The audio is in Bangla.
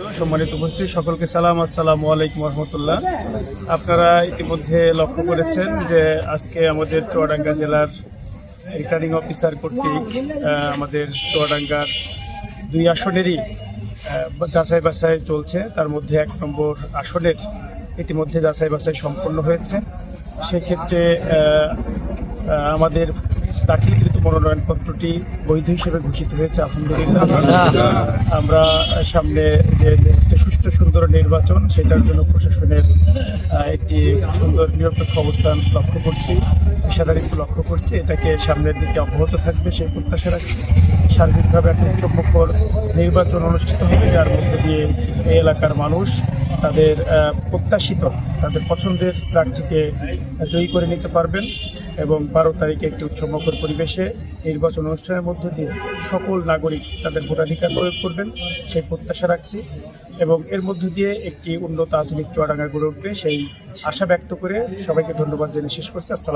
সম্মানিত উপস্থিতি সকলকে সালাম, আসসালামু আলাইকুম রহমতুল্লাহ। আপনারা ইতিমধ্যে লক্ষ্য করেছেন যে আজকে আমাদের চুয়াডাঙ্গা জেলার রিটার্নিং অফিসার কর্তৃক আমাদের চুয়াডাঙ্গার 2 আসনেরই যাচাই বাছাই চলছে। তার মধ্যে 1 নম্বর আসনের ইতিমধ্যে যাচাই বাছাই সম্পন্ন হয়েছে। সেক্ষেত্রে আমাদের দাখিলকৃত মনোনয়নপত্রটি বৈধ হিসেবে ঘোষিত হয়েছে। আলহামদুলিল্লাহ, আমরা সামনে যে সুষ্ঠু সুন্দর নির্বাচন, সেটার জন্য প্রশাসনের একটি সুন্দর নিরপেক্ষ অবস্থান লক্ষ্য করছি, পেশাদারিত্ব লক্ষ্য করছি। এটাকে সামনের দিকে অব্যাহত থাকবে সেই প্রত্যাশা রাখছি। সার্বিকভাবে একটা উচ্চমুখর নির্বাচন অনুষ্ঠিত হবে, যার মধ্যে দিয়ে এই এলাকার মানুষ তাদের প্রত্যাশিত, তাদের পছন্দের প্রার্থীকে জয়ী করে নিতে পারবেন এবং 12 তারিখে একটি উৎসবমুখর পরিবেশে নির্বাচন অনুষ্ঠানের মধ্য দিয়ে সকল নাগরিক তাদের ভোটাধিকার প্রয়োগ করবেন সেই প্রত্যাশা রাখছি এবং এর মধ্য দিয়ে একটি উন্নত আধুনিক চুয়াডাঙ্গা গড়ে উঠবে সেই আশা ব্যক্ত করে সবাইকে ধন্যবাদ জানিয়ে শেষ করছি। আসসালাম।